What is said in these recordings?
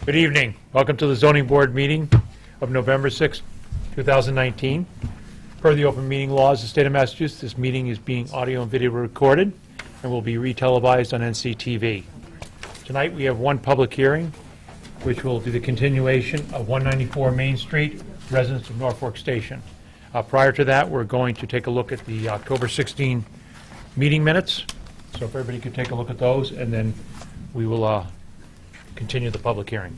Good evening. Welcome to the Zoning Board meeting of November 6, 2019. Per the open meeting laws of the state of Massachusetts, this meeting is being audio and video recorded and will be retelevised on NCTV. Tonight we have one public hearing, which will be the continuation of 194 Main Street, residents of Norfolk Station. Prior to that, we're going to take a look at the October 16 meeting minutes. So if everybody could take a look at those, and then we will continue the public hearing.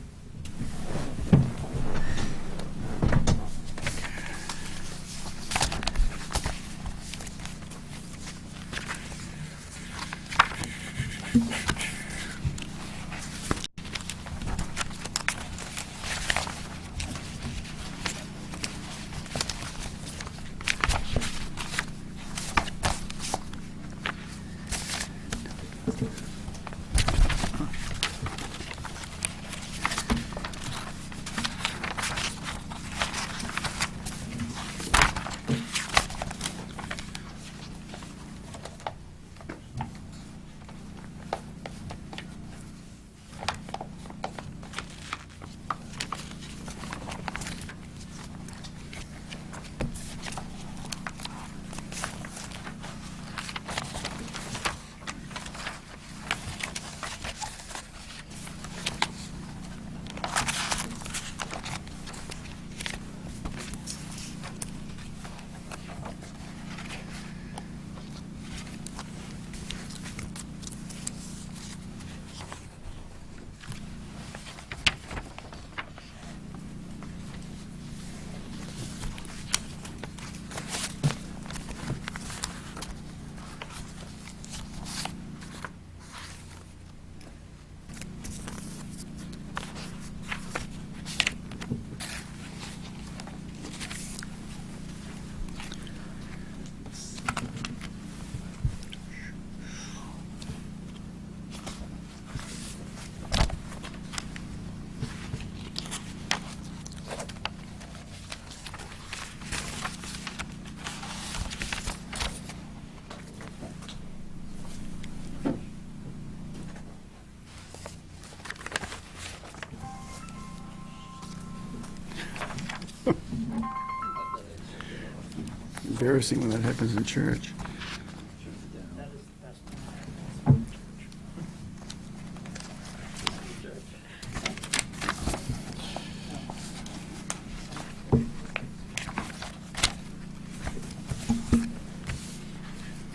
Embarrassing when that happens in church.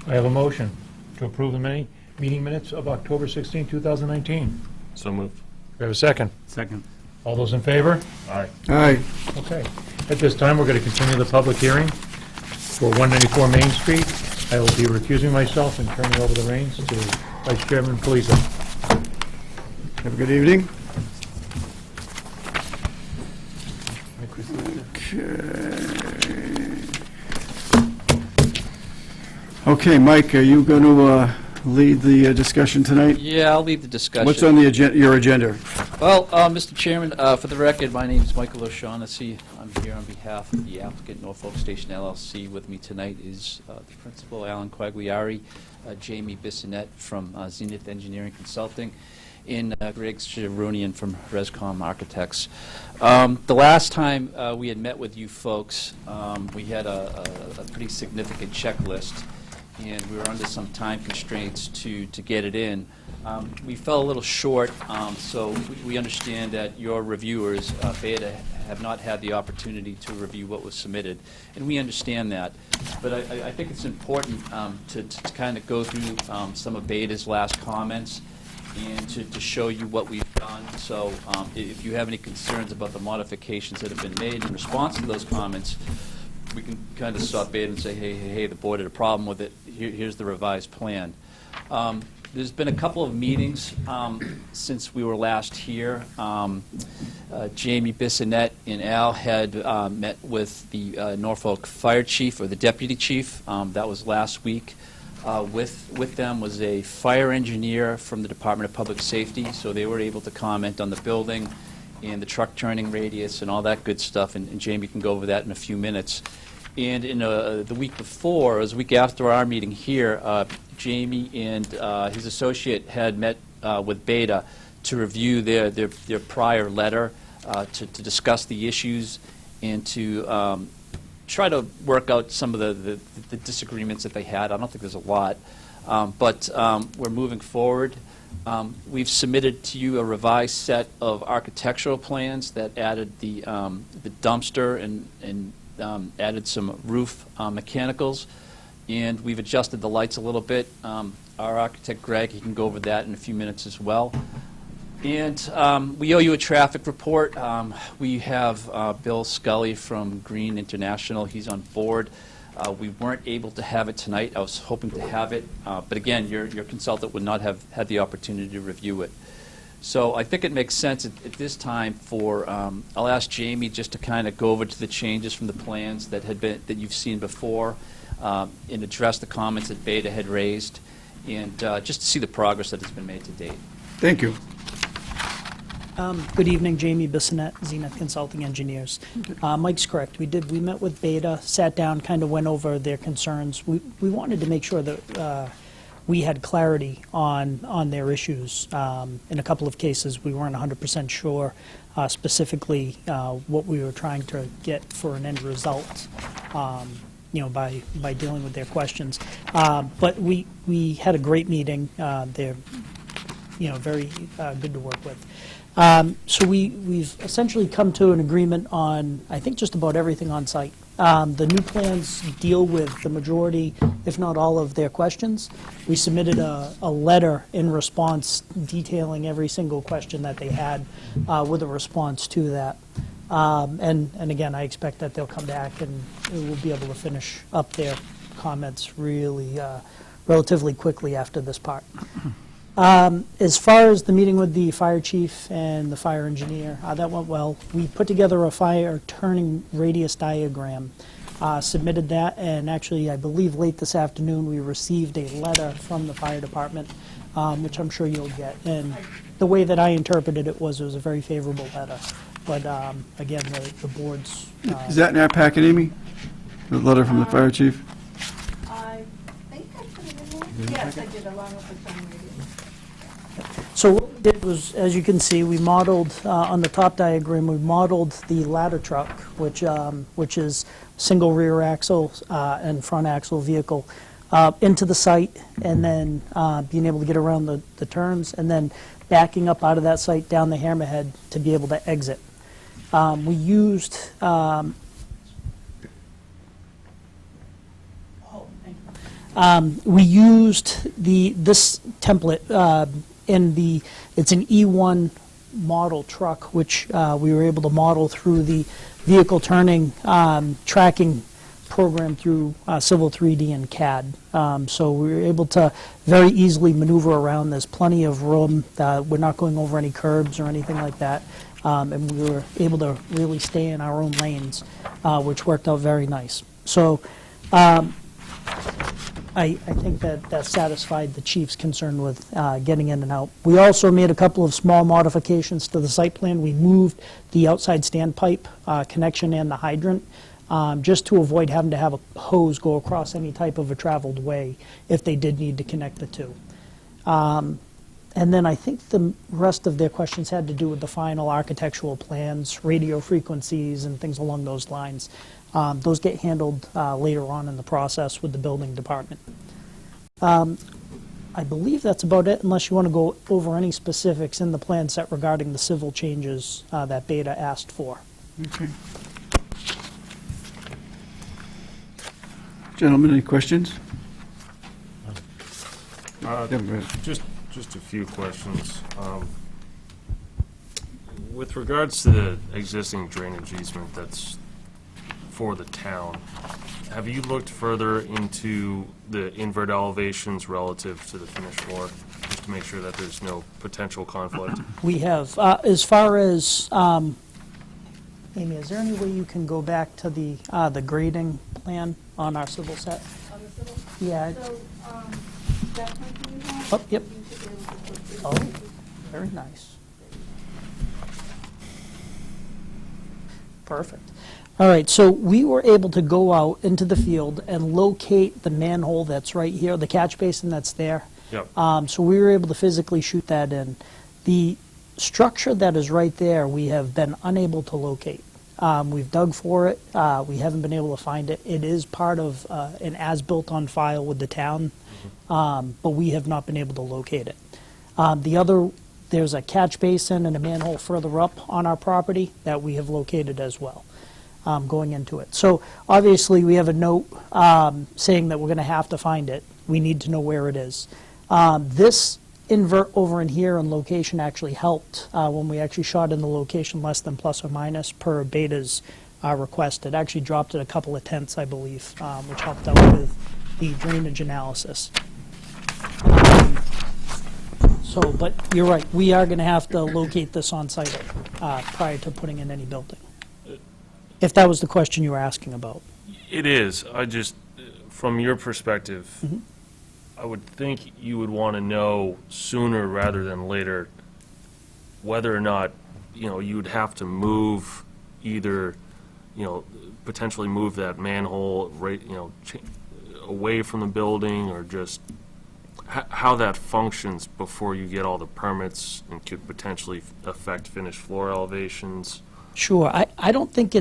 I have a motion to approve the meeting minutes of October 16, 2019. So moved. We have a second. Second. All those in favor? Aye. Aye. Okay. At this time, we're going to continue the public hearing for 194 Main Street. I will be recusing myself and turning over the reins to Vice Chairman Felisa. Have a good evening. Okay, Mike, are you going to lead the discussion tonight? Yeah, I'll lead the discussion. What's on the your agenda? Well, Mr. Chairman, for the record, my name is Michael O'Shaughnessy. I'm here on behalf of the applicant, Norfolk Station LLC. With me tonight is the principal, Alan Quagliari, Jamie Bissonette from Zenith Engineering Consulting, and Greg Sharonian from Rescom Architects. The last time we had met with you folks, we had a pretty significant checklist, and we were under some time constraints to get it in. We fell a little short, so we understand that your reviewers, Beta, have not had the opportunity to review what was submitted, and we understand that. But I think it's important to kind of go through some of Beta's last comments and to show you what we've done. So if you have any concerns about the modifications that have been made in response to those comments, we can kind of stop Beta and say, hey, the board had a problem with it. Here's the revised plan. There's been a couple of meetings since we were last here. Jamie Bissonette and Al had met with the Norfolk Fire Chief, or the Deputy Chief. That was last week. With them was a fire engineer from the Department of Public Safety, so they were able to comment on the building and the truck turning radius and all that good stuff, and Jamie can go over that in a few minutes. And in the week before, it was the week after our meeting here, Jamie and his associate had met with Beta to review their prior letter, to discuss the issues, and to try to work out some of the disagreements that they had. I don't think there's a lot, but we're moving forward. We've submitted to you a revised set of architectural plans that added the dumpster and added some roof mechanicals, and we've adjusted the lights a little bit. Our architect, Greg, he can go over that in a few minutes as well. And we owe you a traffic report. We have Bill Scully from Green International. He's on board. We weren't able to have it tonight. I was hoping to have it, but again, your consultant would not have had the opportunity to review it. So I think it makes sense at this time for I'll ask Jamie just to kind of go over to the changes from the plans that you've seen before, and address the comments that Beta had raised, and just to see the progress that has been made to date. Thank you. Good evening, Jamie Bissonette, Zenith Consulting Engineers. Mike's correct. We met with Beta, sat down, kind of went over their concerns. We wanted to make sure that we had clarity on their issues. In a couple of cases, we weren't 100% sure specifically what we were trying to get for an end result. By dealing with their questions. But we had a great meeting. They're very good to work with. So we've essentially come to an agreement on, I think, just about everything on site. The new plans deal with the majority, if not all, of their questions. We submitted a letter in response detailing every single question that they had with a response to that. And again, I expect that they'll come back and we'll be able to finish up their comments really relatively quickly after this part. As far as the meeting with the fire chief and the fire engineer, that went well. We put together a fire turning radius diagram, submitted that, and actually, I believe late this afternoon, we received a letter from the fire department, which I'm sure you'll get. And the way that I interpreted it was a very favorable letter. But again, the board's... Is that in our packet, Amy? The letter from the fire chief? I think I put it in there. Yes, I did, along with the summary. So what we did was, as you can see, we modeled, on the top diagram, we modeled the ladder truck, which is single rear axle and front axle vehicle, into the site, and then being able to get around the turns, and then backing up out of that site down the hammerhead to be able to exit. We used... we used this template it's an E1 model truck, which we were able to model through the vehicle turning tracking program through Civil 3D and CAD. So we were able to very easily maneuver around. There's plenty of room. We're not going over any curbs or anything like that. And we were able to really stay in our own lanes, which worked out very nice. So I think that satisfied the chief's concern with getting in and out. We also made a couple of small modifications to the site plan. We moved the outside standpipe connection and the hydrant just to avoid having to have a hose go across any type of a traveled way if they did need to connect the two. And then I think the rest of their questions had to do with the final architectural plans, radio frequencies, and things along those lines. Those get handled later on in the process with the building department. I believe that's about it, unless you want to go over any specifics in the plan set regarding the civil changes that Beta asked for. Okay. Gentlemen, any questions? Yeah, go ahead. Just a few questions. With regards to the existing drainage easement that's for the town, have you looked further into the invert elevations relative to the finished floor, just to make sure that there's no potential conflict? We have. As far as, Amy, is there any way you can go back to the grading plan on our civil set? On the civil? Yeah. So, that one you have? Oh, yep. You should be able to put this- Oh, very nice. Perfect. All right, so we were able to go out into the field and locate the manhole that's right here, the catch basin that's there. Yep. So we were able to physically shoot that in. The structure that is right there, we have been unable to locate. We've dug for it. We haven't been able to find it. It is part of an as-built on file with the town, but we have not been able to locate it. There's a catch basin and a manhole further up on our property that we have located as well, going into it. So obviously, we have a note saying that we're going to have to find it. We need to know where it is. This invert over in here and location actually helped when we actually shot in the location less than plus or minus per Beta's request. It actually dropped it a couple of tenths, I believe, which helped out with the drainage analysis. But you're right, we are going to have to locate this on site prior to putting in any building. If that was the question you were asking about. It is. I just, from your perspective, I would think you would want to know sooner rather than later whether or not, you would have to move either, potentially move that manhole right, away from the building, or just how that functions before you get all the permits and could potentially affect finished floor elevations. Sure, I don't think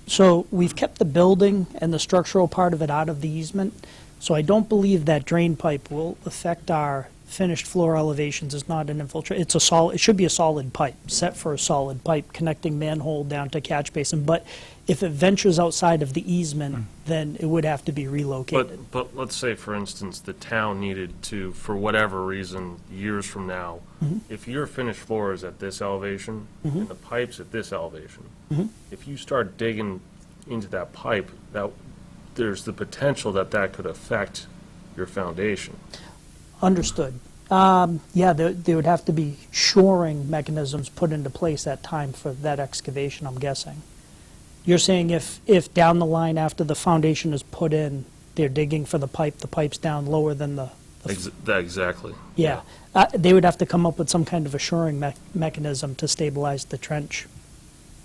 so we've kept the building and the structural part of it out of the easement, so I don't believe that drain pipe will affect our finished floor elevations. It's not an infiltrate, it should be a solid pipe, set for a solid pipe connecting manhole down to catch basin, but if it ventures outside of the easement, then it would have to be relocated. But let's say, for instance, the town needed to, for whatever reason, years from now, if your finished floor is at this elevation and the pipe's at this elevation, if you start digging into that pipe, there's the potential that could affect your foundation. Understood. Yeah, there would have to be shoring mechanisms put into place at time for that excavation, I'm guessing. You're saying if down the line after the foundation is put in, they're digging for the pipe's down lower than the Exactly. Yeah. They would have to come up with some kind of a shoring mechanism to stabilize the trench,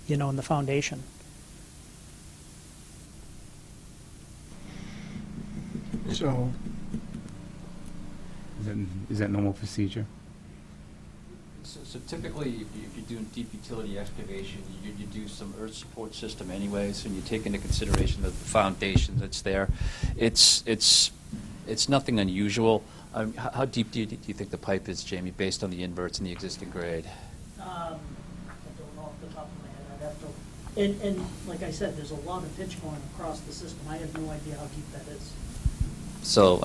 in the foundation. So, Is that normal procedure? So typically, if you're doing deep utility excavation, you do some earth support system anyways, and you take into consideration the foundation that's there. It's nothing unusual. How deep do you think the pipe is, Jamie, based on the inverts and the existing grade? I don't know off the top of my head. I'd have to. And like I said, there's a lot of pitch going across the system. I have no idea how deep that is. So,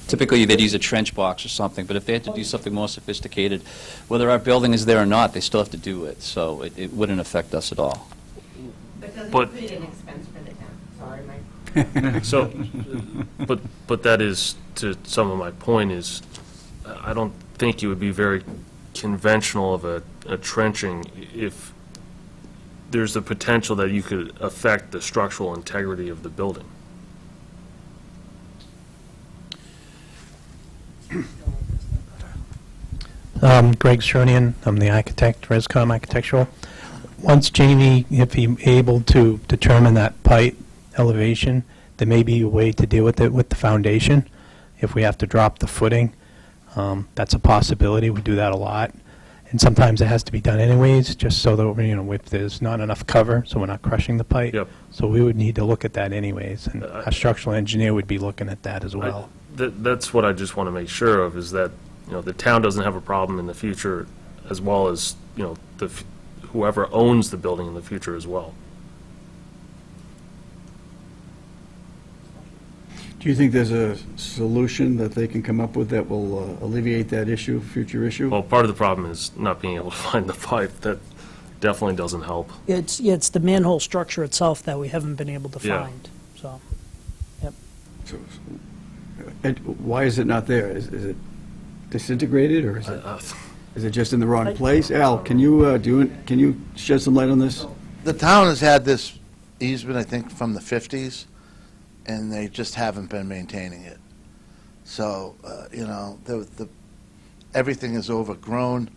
typically they'd use a trench box or something, but if they had to do something more sophisticated, whether our building is there or not, they still have to do it, so it wouldn't affect us at all. But doesn't But- create an expense for the town? Sorry, Mike. So, but that is, to some of my point is, I don't think it would be very conventional of a trenching if there's the potential that you could affect the structural integrity of the building. Greg Shernian, I'm the architect, Rescom Architectural. Once Jamie, if he's able to determine that pipe elevation, there may be a way to deal with it with the foundation. If we have to drop the footing, that's a possibility. We do that a lot. And sometimes it has to be done anyways, just so that, if there's not enough cover, so we're not crushing the pipe. Yep. So we would need to look at that anyways, and our structural engineer would be looking at that as well. That's what I just want to make sure of, is that, the town doesn't have a problem in the future, as well as, whoever owns the building in the future as well. do you think there's a solution that they can come up with that will alleviate that issue, future issue? Well, part of the problem is not being able to find the pipe. That definitely doesn't help. It's the manhole structure itself that we haven't been able to Yeah. find, so. So, and why is it not there? Is it disintegrated, or is it just in the wrong place? Al, can you shed some light on this? The town has had this easement, I think, from the 50s, and they just haven't been maintaining it. So, everything is overgrown.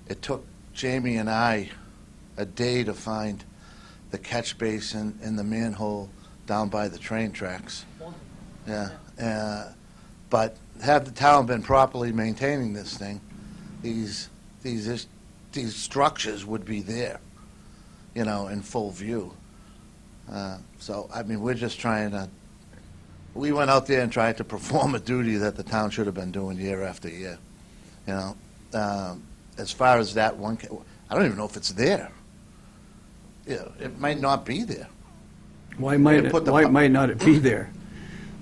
It took Jamie and I a day to find the catch basin and the manhole down by the train tracks. Yeah, but had the town been properly maintaining this thing, these these structures would be there, you know, in full view. So, I mean, we're just trying to, we went out there and tried to perform a duty that the town should have been doing year after year, you know. As far as that one, I don't even know if it's there. Yeah, it might not be there. Why might it not be there?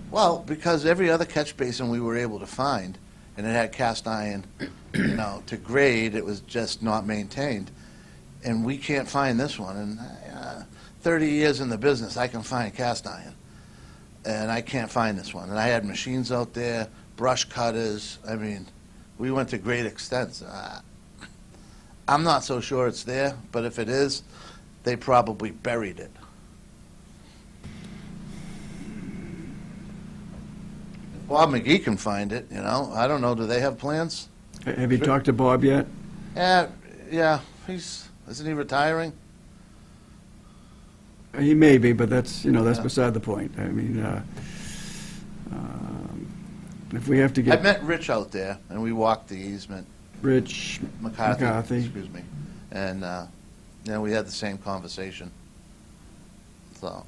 Well, because every other catch basin we were able to find, and it had cast iron, you know, to grade, it was just not maintained. And we can't find this one. And 30 years in the business, I can find cast iron. And I can't find this one. And I had machines out there, brush cutters. I mean, we went to great extents. I'm not so sure it's there, but if it is, they probably buried it. Bob McGee can find it, you know. I don't know, do they have plans? Have you talked to Bob yet? Yeah, isn't he retiring? He may be, but that's, you know, that's Yeah. beside the point. I mean, if we have to get I met Rich out there, and we walked the easement. Rich McCarthy. Excuse me. And, you know, we had the same conversation. So,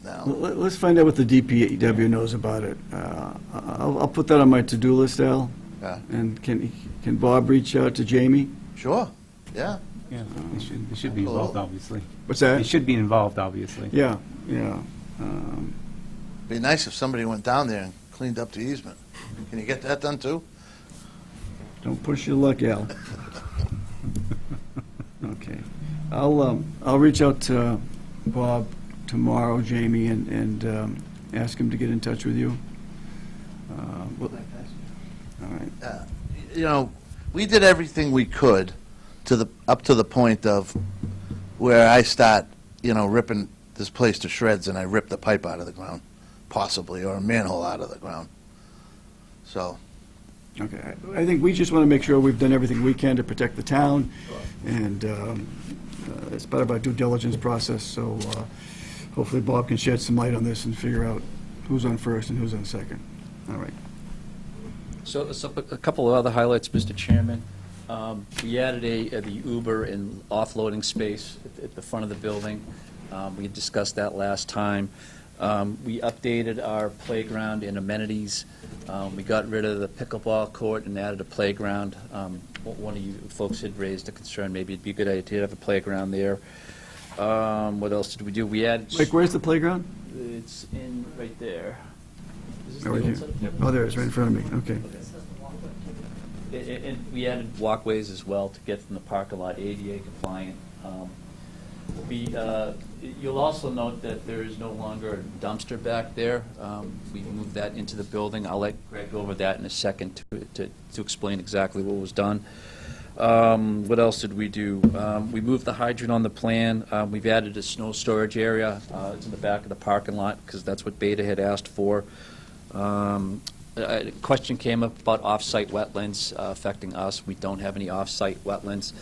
now, Let's find out what the DPW knows about it. I'll put that on my to-do list, Al. yeah, And can Bob reach out to Jamie? sure, yeah. Yeah, they should be involved, obviously. What's They that? should be involved, obviously. Yeah. Be nice if somebody went down there and cleaned up the easement. Can you get that done, too? Don't push your luck, Al. Okay. I'll reach out to Bob tomorrow, Jamie, and ask him to get in touch with you. All right. You know, we did everything we could up to the point of where I start, you know, ripping this place to shreds, and I rip the pipe out of the ground, possibly, or a manhole out of the ground. So, Okay. I think we just want to make sure we've done everything we can to protect the town, and it's part of our due diligence process, so hopefully Bob can shed some light on this and figure out who's on first and who's on second. All right. So a couple of other highlights, Mr. Chairman. We added the Uber and offloading space at the front of the building. We had discussed that last time. We updated our playground and amenities. We got rid of the pickleball court and added a playground. One of you folks had raised a concern, maybe it'd be a good idea to have a playground there. What else did we do? We added... Mike, where's the playground? It's in, right there. Is this the Oh, right old here. set of Oh, there it is, right in front of me. Okay. And we added walkways as well to get from the parking lot ADA compliant. You'll also note that there is no longer a dumpster back there. We moved that into the building. I'll let Greg go over that in a second to explain exactly what was done. What else did we do? We moved the hydrant on the plan. We've added a snow storage area. It's in the back of the parking lot because that's what Beta had asked for. A question came up about off-site wetlands affecting us. We don't have any off-site wetlands.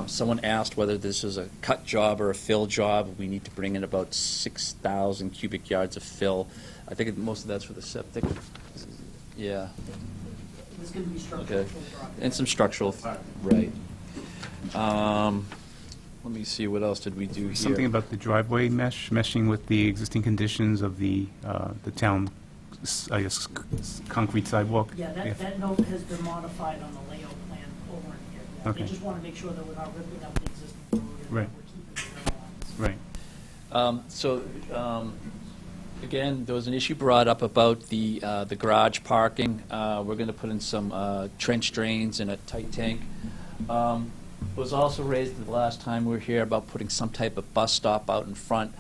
Someone asked whether this is a cut job or a fill job. We need to bring in about 6,000 cubic yards of fill. I think most of that's for the septic. Yeah. It's going to be structural. Okay. And some structural, right. Let me see, what else did we do here? Something about the driveway meshing with the existing conditions of the town, I guess, concrete sidewalk? Yeah, that note has been modified on the layout plan over in here. Yeah, Okay. They just want to make sure that we're not ripping up the existing road and Right. we're keeping the rail lines. Again, there was an issue brought up about the garage parking. We're going to put in some trench drains and a tight tank. It was also raised the last time we were here about putting some type of bus stop out in front.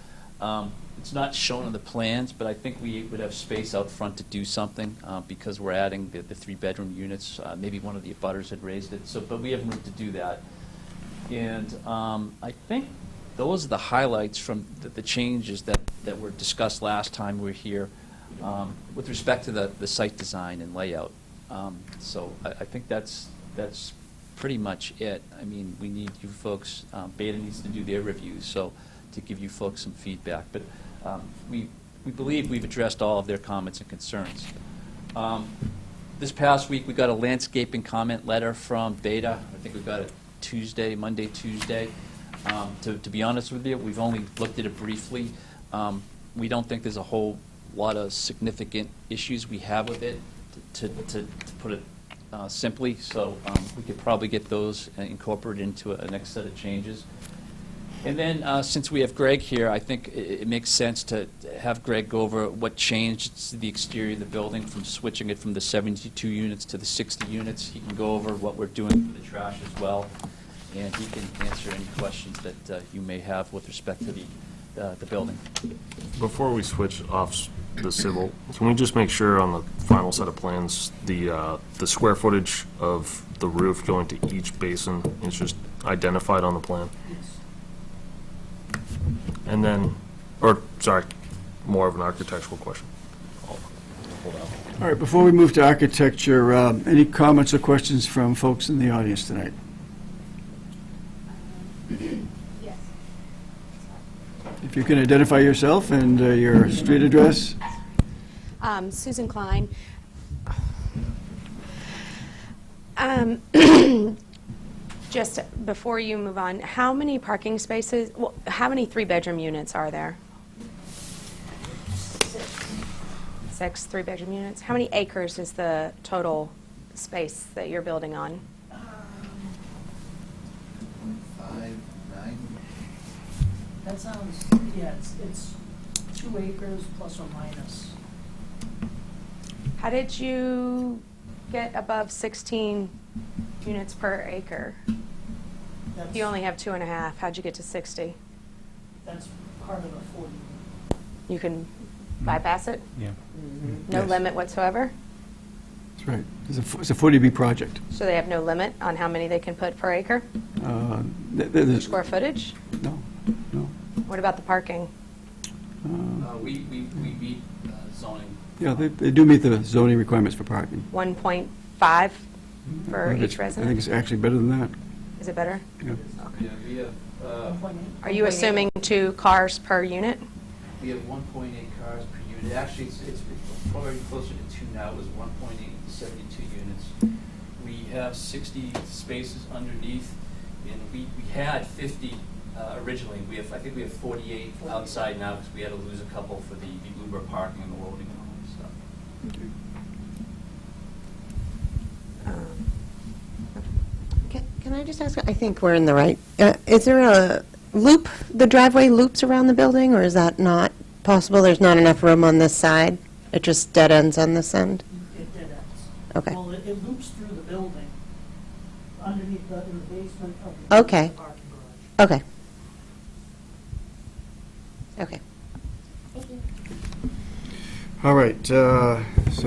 It's not shown on the plans, but I think we would have space out front to do something because we're adding the 3-bedroom units. Maybe one of the abutters had raised it, but we have room to do that. And I think those are the highlights from the changes that were discussed last time we were here with respect to the site design and layout. So I think that's pretty much it. I mean, we need you folks, Beta needs to do their reviews, so to give you folks some feedback. But we believe we've addressed all of their comments and concerns. This past week, we got a landscaping comment letter from Beta. I think we got it Tuesday, Monday, Tuesday. To be honest with you, we've only looked at it briefly. We don't think there's a whole lot of significant issues we have with it, to put it simply. So we could probably get those incorporated into a next set of changes. And then, since we have Greg here, I think it makes sense to have Greg go over what changed the exterior of the building from switching it from the 72 units to the 60 units. He can go over what we're doing for the trash as well, and he can answer any questions that you may have with respect to the building. Before we switch off the civil, can we just make sure on the final set of plans, the square footage of the roof going to each basin is just identified on the plan? And then, sorry, more of an architectural question. I'll hold out. All right, before we move to architecture, any comments or questions from folks in the audience tonight? Yes. If you can identify yourself and your street address. Susan Klein. Just before you move on, how many parking spaces, well, how many three-bedroom units are there? 6 three-bedroom units. How many acres is the total space that you're building on? 5, 9. That sounds, yeah, it's 2 acres plus or minus. How did you get above 16 units per acre? You only have 2.5. How'd you get to 60? That's part of the 40. You can bypass it? Yeah. No Yes. limit whatsoever? That's right. It's a 40B project. So they have no limit on how many they can put per acre? There's- Square footage? No, no. What about the parking? We meet zoning. Yeah, they do meet the zoning requirements for parking. 1.5 for I think each it's- I think resident? it's actually better than that. Is it better? Yeah. Yeah, we have, 1.8? Are you assuming 2 cars per unit? we have 1.8 cars per unit. Actually, it's probably closer to 2 now. It was 1.8 to 72 units. We have 60 spaces underneath, and we had 50 originally. I think we have 48 outside now because we had to lose a couple for the Uber parking and the loading and all that stuff. Can I just ask, I think we're in the right, is there a loop, the driveway loops around the building, or is that not possible? There's not enough room on this side? It just dead ends on this end? It dead ends. Okay. Well, it loops through the building, underneath in the basement of the Okay. parking garage. Okay. Okay. All right, so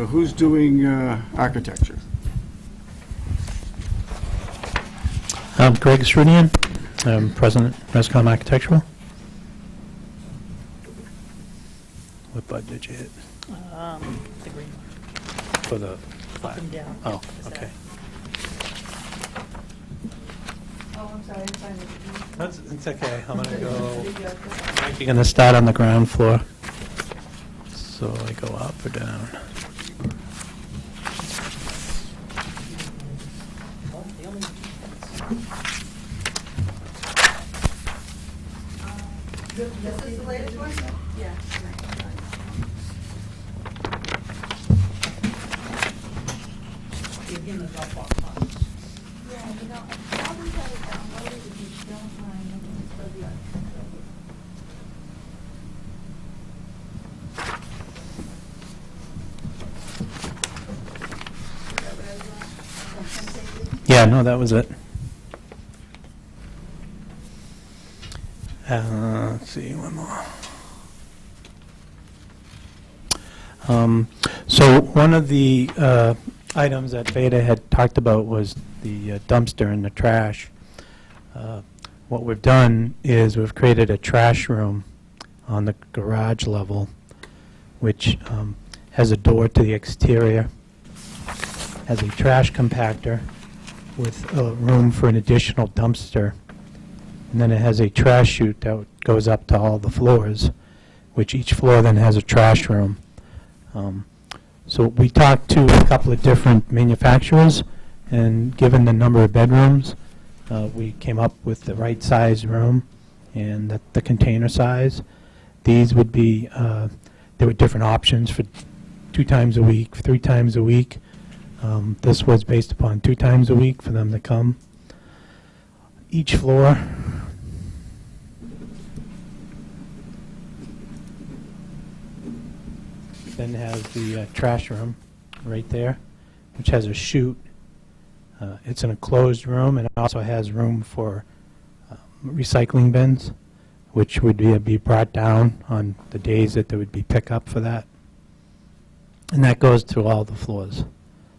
who's doing architecture? I'm Greg Srunian. I'm President, Rescom Architectural. What bud did you hit? The green For the one, flag? up and down. Oh, Is that- okay. Oh, I'm sorry, I'm trying to. It's okay. I'm going to go, I'm actually going to start on the ground floor. So I go up or down. Well, the only- This is the latest one? Yeah. You're in the Dropbox box. Yeah, you know, I probably have it downloaded if you don't mind. Let me study it. Yeah, no, that was it. Let's see, one more. So one of the items that Beta had talked about was the dumpster and the trash. What we've done is we've created a trash room on the garage level, which has a door to the exterior, has a trash compactor with room for an additional dumpster. And then it has a trash chute that goes up to all the floors, which each floor then has a trash room. So we talked to a couple of different manufacturers, and given the number of bedrooms, we came up with the right size room and the container size. These would be, there were different options for 2 times a week, 3 times a week. This was based upon 2 times a week for them to come. Each floor then has the trash room right there, which has a chute. It's an enclosed room, and it also has room for recycling bins, which would be brought down on the days that there would be pickup for that. And that goes through all the floors.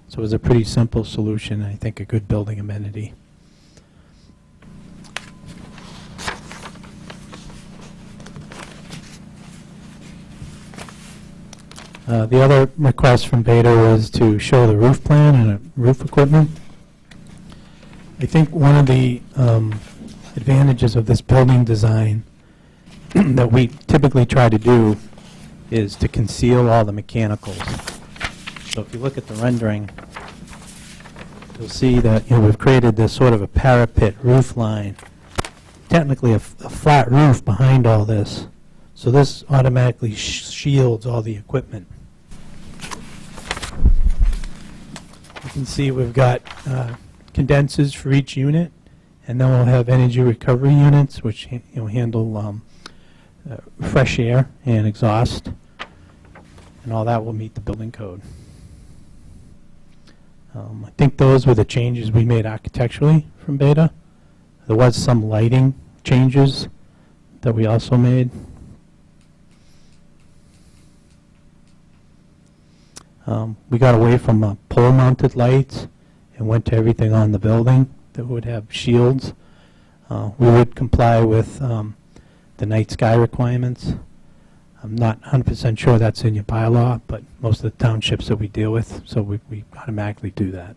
So it was a pretty simple solution, and I think a good building amenity. The other request from Beta was to show the roof plan and roof equipment. I think one of the advantages of this building design that we typically try to do is to conceal all the mechanicals. So if you look at the rendering, you'll see that we've created this sort of a parapet roof line, technically a flat roof behind all this. So this automatically shields all the equipment. You can see we've got condensers for each unit, and then we'll have energy recovery units, which handle fresh air and exhaust, and all that will meet the building code. I think those were the changes we made architecturally from Beta. There was some lighting changes that we also made. We got away from pole-mounted lights and went to everything on the building that would have shields. We would comply with the night sky requirements. I'm not 100% sure that's in your bylaw, but most of the townships that we deal with, so we automatically do that.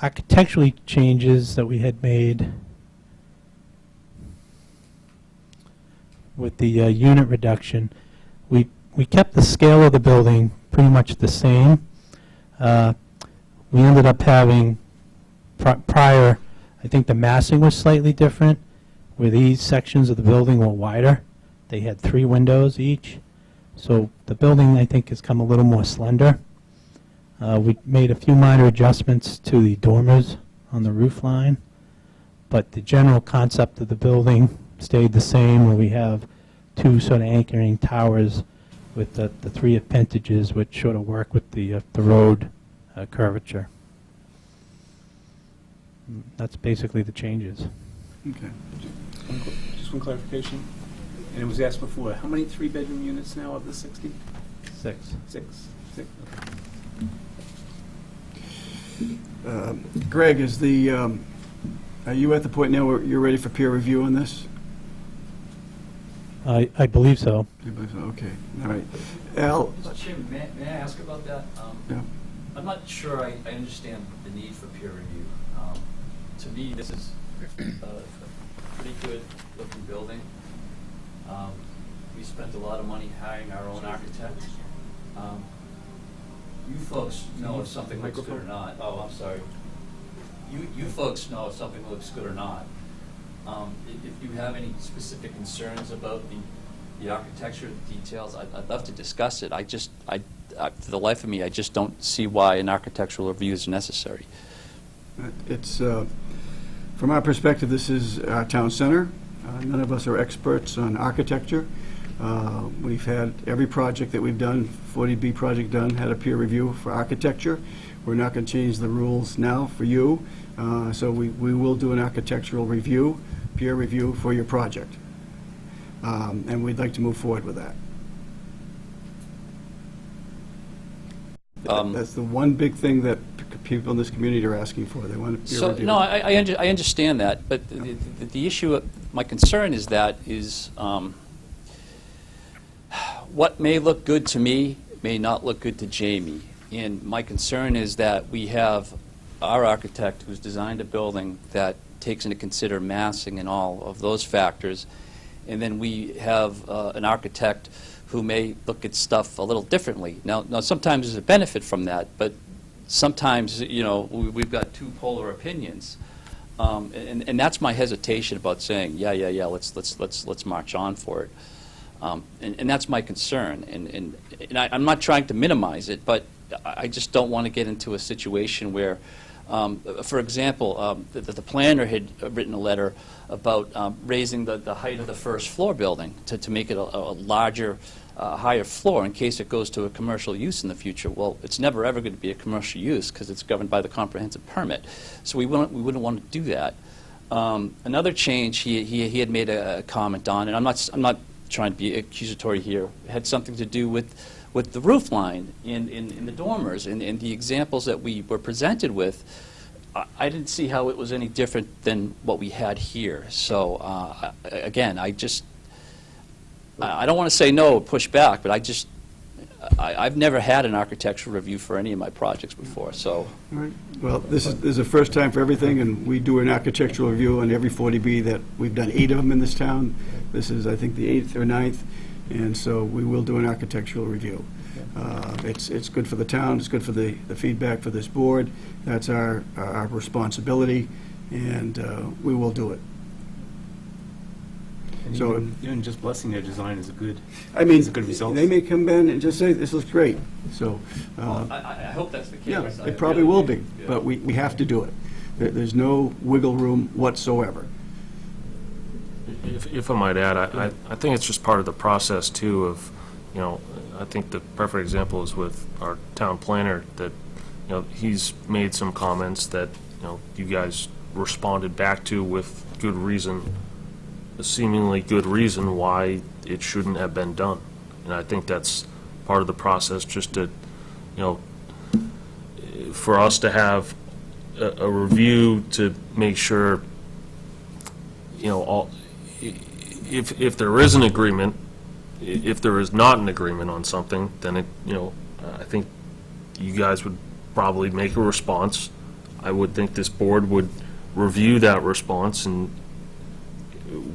Architecturally changes that we had made with the unit reduction, we kept the scale of the building pretty much the same. We ended up having prior, I think the massing was slightly different, where these sections of the building were wider. They had 3 windows each. So the building, I think, has come a little more slender. We made a few minor adjustments to the dormers on the roof line, but the general concept of the building stayed the same, where we have 2 sort of anchoring towers with the 3 appendages, which sort of work with the road curvature. That's basically the changes. Okay. Just one clarification. And it was asked before, how many 3-bedroom units now of the 60? 6. 6. Greg, are you at the point now where you're ready for peer review on this? I believe so. Okay, all right. Al? Mr. Chairman, may I ask about that? Yeah. I'm not sure I understand the need for peer review. To me, this is a pretty good looking building. We spent a lot of money hiring our own architect. You folks know if something looks good or not. Oh, I'm sorry. You folks know if something looks good or not. If you have any specific concerns about the architecture, the details, I'd love to discuss it. For the life of me, I just don't see why an architectural review is necessary. It's, from our perspective, this is our town center. None of us are experts on architecture. We've had every project that we've done, 40B project done, had a peer review for architecture. We're not going to change the rules now for you, so we will do an architectural review, peer review for your project. And we'd like to move forward with that. That's the one big thing that people in this community are asking for. They want a peer review. No, I understand that, but the issue, my concern is what may look good to me may not look good to Jamie. And my concern is that we have our architect who's designed a building that takes into consider massing and all of those factors, and then we have an architect who may look at stuff a little differently. Now sometimes there's a benefit from that, but sometimes, we've got two polar opinions. And that's my hesitation about saying, yeah, let's march on for it. And that's my concern. And I'm not trying to minimize it, but I just don't want to get into a situation where, for example, the planner had written a letter about raising the height of the first floor building to make it a larger, higher floor in case it goes to a commercial use in the future. Well, it's never ever going to be a commercial use because it's governed by the comprehensive permit. So we wouldn't want to do that. Another change he had made a comment on, and I'm not trying to be accusatory here, had something to do with the roof line in the dormers, and the examples that we were presented with. I didn't see how it was any different than what we had here. So again, I don't want to say no, push back, but I've never had an architectural review for any of my projects before. So, All right. Well, this is a first time for everything, and we do an architectural review on every 40B that we've done 8 of them in this town. This is, I think, the 8th or 9th, and so we will do an architectural review. It's good for the town, it's good for the feedback for this board. That's our responsibility, and we will do it. And So- even just blessing their design is a good, I mean, It's a good result. they may come in and just say, this looks great, so. I hope that's the case. Yeah, it probably will be, but we have to do it. There's no wiggle room whatsoever. If I might add, I think it's just part of the process, too, of, I think the perfect example is with our town planner, that, he's made some comments that, you guys responded back to with good reason, a seemingly good reason why it shouldn't have been done. And I think that's part of the process, just to, for us to have a review to make sure, if there is an agreement, if there is not an agreement on something, then I think you guys would probably make a response. I would think this board would review that response, and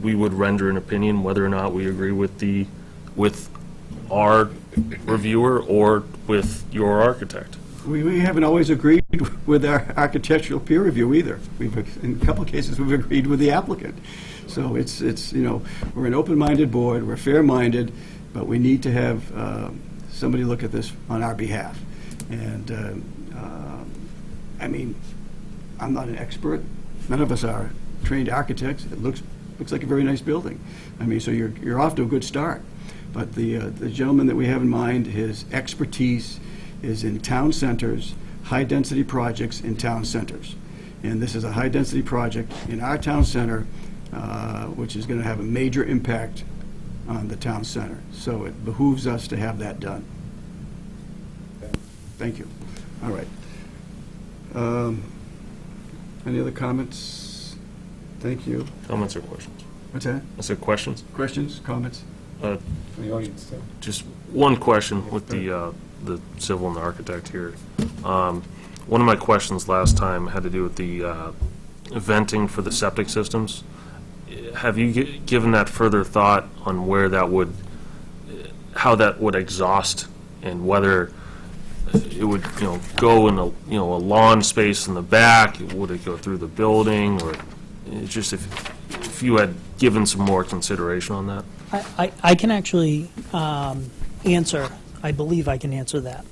we would render an opinion whether or not we agree with our reviewer or with your architect. We haven't always agreed with our architectural peer review either. In a couple of cases, we've agreed with the applicant. So it's we're an open-minded board, we're fair-minded, but we need to have somebody look at this on our behalf. And, I mean, I'm not an expert. None of us are trained architects. It looks like a very nice building. I mean, so you're off to a good start. But the gentleman that we have in mind, his expertise is in town centers, high-density projects in town centers. And this is a high-density project in our town center, which is going to have a major impact on the town center. So it behooves us to have that done. Thank you. All right. Any other comments? Thank you. Comments or questions? What's that? I said questions. Questions, comments? from the audience, so. Just one question with the civil and the architect here. One of my questions last time had to do with the venting for the septic systems. Have you given that further thought on where that would, how that would exhaust, and whether it would, go in a lawn space in the back? Would it go through the building, or just if you had given some more consideration on that? I can actually answer, I believe I can answer that.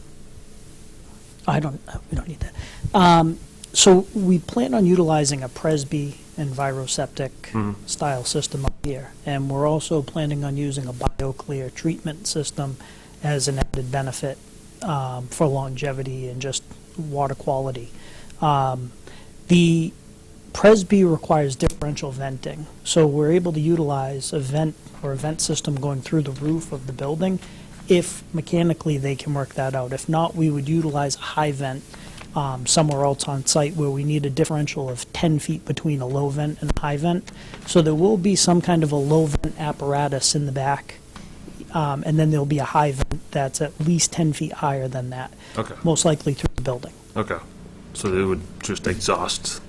We don't need that. So we plan on utilizing a Presby Enviroseptic style system up here, and we're also planning on using a BioClear treatment system as an added benefit for longevity and just water quality. The Presby requires differential venting, so we're able to utilize a vent or a vent system going through the roof of the building if mechanically they can work that out. If not, we would utilize a high vent somewhere else on site where we need a differential of 10 feet between a low vent and a high vent. So there will be some kind of a low vent apparatus in the back, and then there'll be a high vent that's at least 10 feet higher than that, Okay. most likely through the building. Okay. So they would just exhaust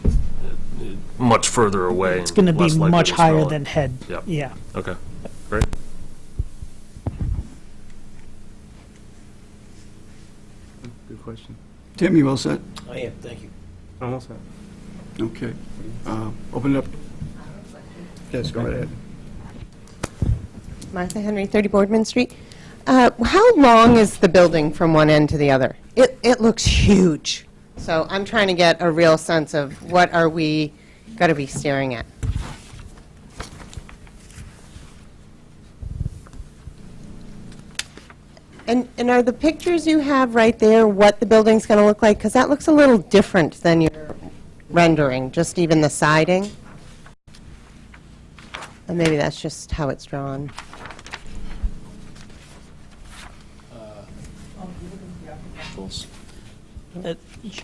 much further away. It's going to be much higher than head. Yep. Yeah. Okay, great. Good question. Tim, you all set? I am, thank you. Almost. Okay. Open it up. Yes, go right ahead. Martha Henry, 30 Boardman Street. How long is the building from one end to the other? It looks huge. So I'm trying to get a real sense of what are we going to be staring at. And are the pictures you have right there what the building's going to look like? Because that looks a little different than your rendering, just even the siding. And maybe that's just how it's drawn.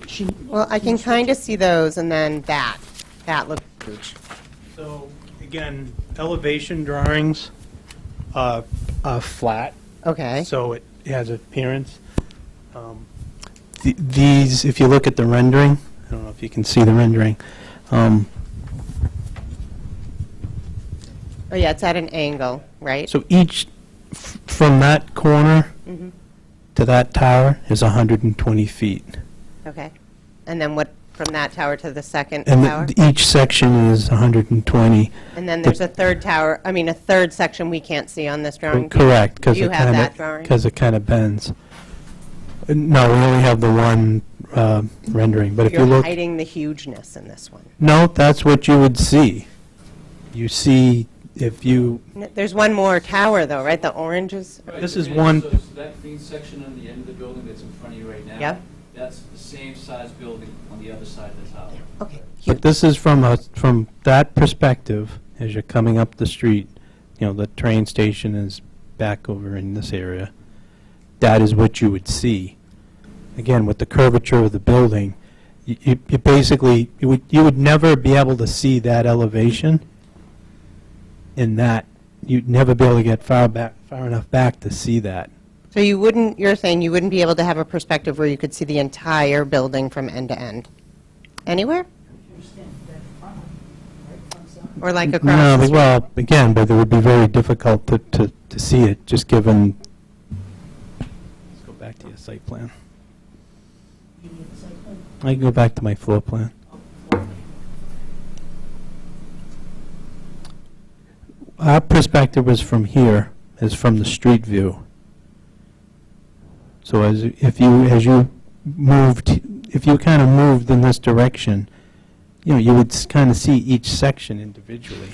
She, Well, I can kind of see those, and then that. That looks huge. So, again, elevation drawings are flat, Okay. so it has appearance. These, if you look at the rendering, I don't know if you can see the rendering, Oh, yeah, it's at an angle, right? so each, from that corner Mm-hmm. to that tower is 120 feet. Okay. And then what, from that tower to the second And tower? each section is 120. And then there's a third tower, I mean, a third section we can't see on this drawing? Correct, because You it have kind that of, drawing? because it kind of bends. No, we only have the one rendering, but if you You're look, hiding the hugeness in this one. no, that's what you would see. You see, if you, There's one more tower, though, right? The oranges? This is one- So that green section on the end of the building that's in front of you right now? Yep. That's the same size building on the other side of the tower. Okay. but this is from that perspective, as you're coming up the street, you know, the train station is back over in this area. That is what you would see. Again, with the curvature of the building, you basically, you would never be able to see that elevation in that, you'd never be able to get far enough back to see that. So you wouldn't, you're saying you wouldn't be able to have a perspective where you could see the entire building from end to end? Anywhere? Or like across No, the but- street? well, again, but it would be very difficult to see it, just given, let's go back to your site plan. I can go back to my floor plan. Our perspective was from here, is from the street view. So as you moved, if you kind of moved in this direction, you know, you would kind of see each section individually.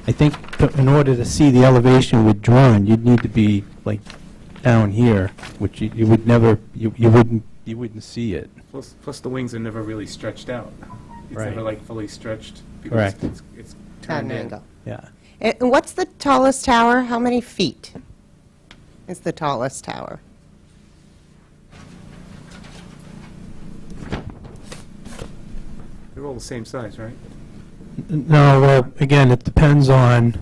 I think in order to see the elevation withdrawn, you'd need to be like down here, which you would never, you wouldn't see it. Plus the wings are never really stretched out. It's Right. never like fully stretched. because Correct. It's At turned an in. angle. Yeah. And what's the tallest tower? How many feet is the tallest tower? They're all the same size, right? No, well, again, it depends on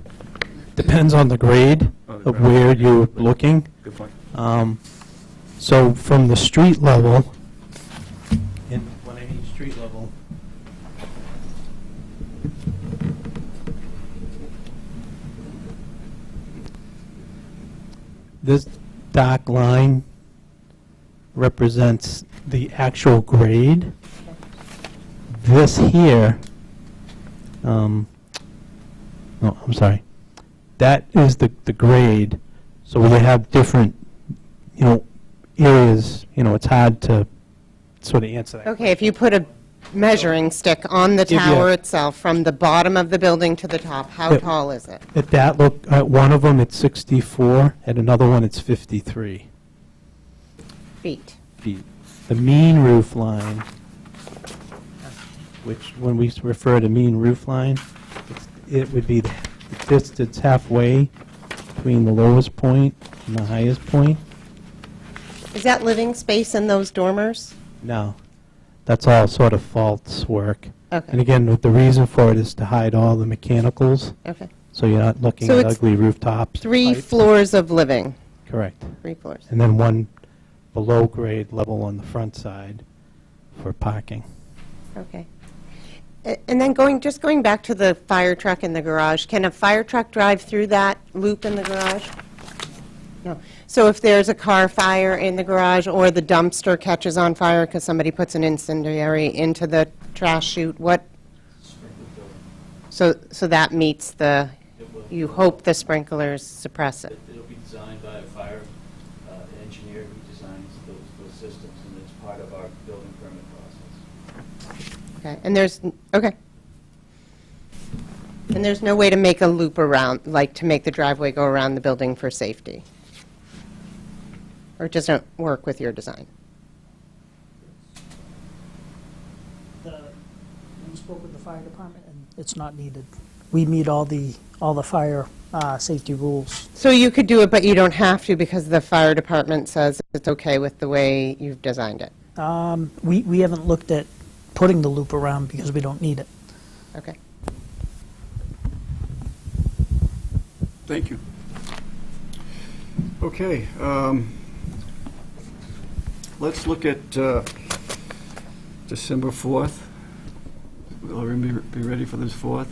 the grade Oh, the of ground. where you're looking. Good point. So from the street level, and when I mean street level, this dark line represents the actual grade. This here, no, I'm sorry. That is the grade. So we have different, you know, areas, you know, it's hard to sort of answer that. Okay, if you put a measuring stick on the Give you tower a- itself, from the bottom of the building to the top, how Yep. tall is it? At that look, at one of them, it's 64, at another one, it's 53 Feet. feet. The mean roof line, which, when we refer to mean roof line, it would be the distance halfway between the lowest point and the highest point. Is that living space in those dormers? No, that's all sort of false work. And Okay, again, the reason for it is to hide all the mechanicals, okay. so you're not looking So at it's ugly rooftops. 3 pipes. floors of living, Correct. 3 floors. And then one below grade level on the front side for parking. Okay. And then just going back to the fire truck in the garage, can a fire truck drive through that loop in the garage? No. So if there's a car fire in the garage or the dumpster catches on fire because somebody puts an incendiary into the trash chute, what? So that meets the, you hope the sprinklers suppress it? It'll be designed by a fire engineer who designs those systems, and it's part of our building permit process. Okay, and there's no way to make a loop around, like to make the driveway go around the building for safety? Or it doesn't work with your design? We spoke with the fire department, and it's not needed. We meet all the fire safety rules. So you could do it, but you don't have to because the fire department says it's okay with the way you've designed it? We haven't looked at putting the loop around because we don't need it. Okay. Thank you. Okay, let's look at December 4th. Will everyone be ready for this 4th?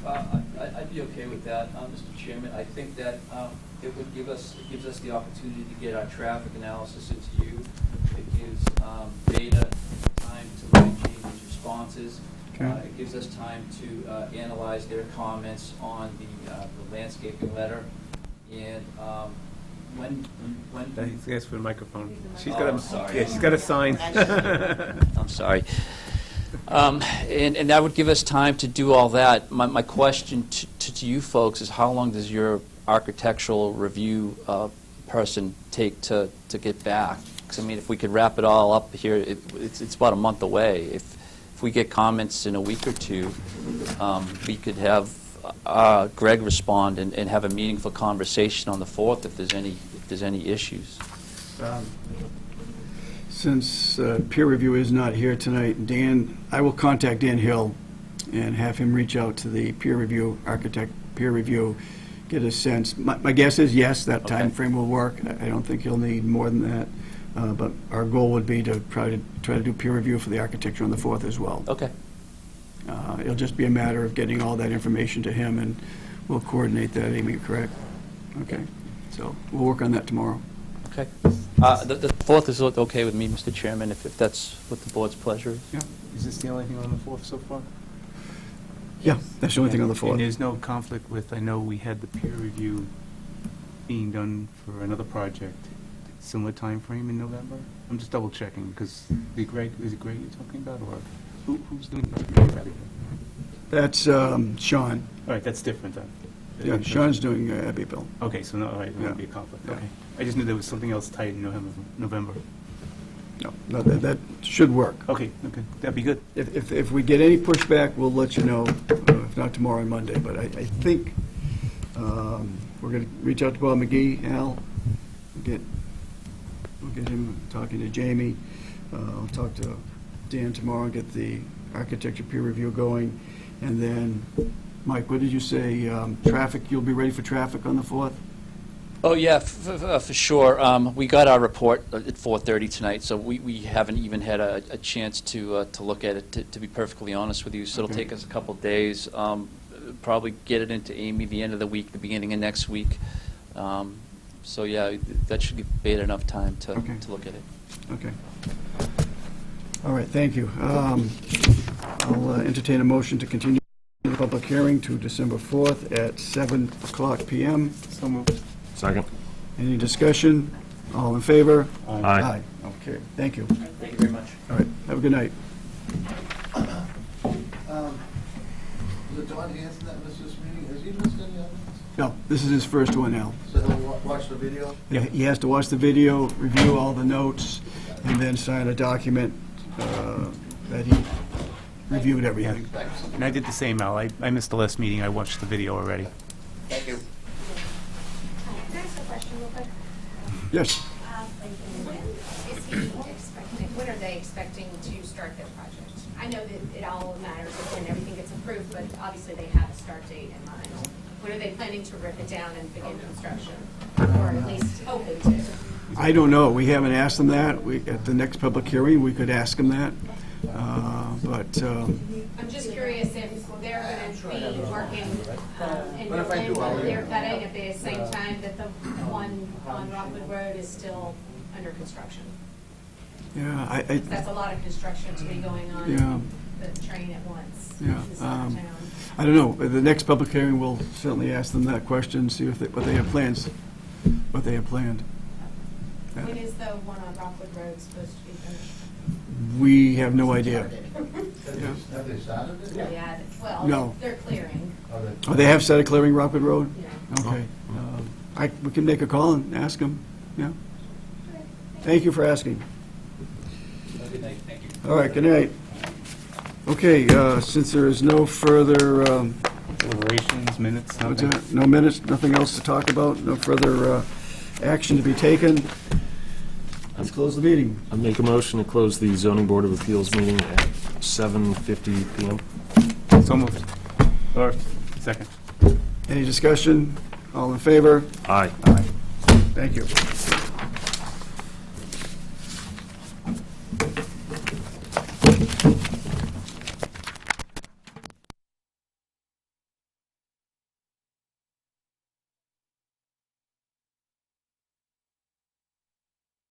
I'd be okay with that, Mr. Chairman. I think that it gives us the opportunity to get our traffic analysis into you. It gives Beta time to look at Jamie's responses. Okay. It gives us time to analyze their comments on the landscaping letter. And when He's asked for the microphone. She's Oh, got I'm a, sorry. yeah, she's got a sign. I'm sorry. And that would give us time to do all that. My question to you folks is, how long does your architectural review person take to get back? Because, I mean, if we could wrap it all up here, it's about a month away. If we get comments in a week or two, we could have Greg respond and have a meaningful conversation on the 4th if there's any issues. Since peer review is not here tonight, I will contact Dan Hill and have him reach out to the peer review, architect peer review, get a sense. My guess is yes, that Okay. time frame will work. I don't think he'll need more than that. But our goal would be to try to do peer review for the architecture on the 4th as well. Okay. It'll just be a matter of getting all that information to him, and we'll coordinate that, Amy, correct? Okay, so we'll work on that tomorrow. Okay. The 4th is okay with me, Mr. Chairman, if that's what the board's pleasure is. Yeah, Is this the only thing on the 4th so far? yeah, that's the only thing on the And 4th. there's no conflict with, I know we had the peer review being done for another project, similar time frame in November? I'm just double checking, because is it Greg you're talking about, or who's doing that? That's Sean. All right, that's different then. Yeah, Sean's doing Abbeville. Okay, so no, all right, there won't be a conflict, Yeah. okay. I just knew there was something else tight in November. No, that should work. Okay, that'd be good. If we get any pushback, we'll let you know, if not tomorrow on Monday. But I think we're going to reach out to Bob McGee, Al, we'll get him talking to Jamie. I'll talk to Dan tomorrow and get the architecture peer review going. And then, Mike, what did you say, traffic, you'll be ready for traffic on the 4th? Oh, yeah, for sure. We got our report at 4:30 tonight, so we haven't even had a chance to look at it, to be perfectly honest with you. So it'll Okay. take us a couple days. Probably get it into Amy the end of the week, the beginning of next week. So, yeah, that should give Beta enough time to Okay. look at it. Okay. All right, thank you. I'll entertain a motion to continue the public hearing to December 4th at 7 o'clock PM. So moved. Second. Any discussion? All in favor? Aye. Okay, thank you. Thank you very much. All right, have a good night. Was it Don Hanson that missed this meeting? Has he missed any others? No, this is his first one now. So he'll watch the video? Yeah, he has to watch the video, review all the notes, and then sign a document that he reviewed everything. Thanks. And I did the same, Al. I missed the last meeting. I watched the video already. Thank you. Can I ask a question real quick? Yes, When are they expecting to start their project? I know that it all matters when everything gets approved, but obviously they have a start date in mind. When are they planning to rip it down and begin construction? Or at least hoping to? I don't know, we haven't asked them that. At the next public hearing, we could ask them that. But I'm just curious if they're going to be working and doing their cutting at the same time that the one on Rockwood Road is still under construction. Yeah, That's a lot of construction to be going on Yeah. the train at once Yeah, in the center of town. I don't know. The next public hearing, we'll certainly ask them that question, see if what they have plans, what they have planned. Yeah. When is the one on Rockwood Road supposed to be finished? We have no idea. Yeah. Have they started it? Yeah, well, No. they're clearing, Oh, they have started clearing Rockwood Road? yeah. Okay. We can make a call and ask them, yeah. Thank you for asking. All right, good night. Okay, since there is no further, Deliberations, minutes, what's nothing? that? No minutes, nothing else to talk about, no further action to be taken, let's close the meeting. I make a motion to close the zoning board of appeals meeting at 7:50 PM. So moved. Or, second. Any discussion? All in favor? Aye. Thank you.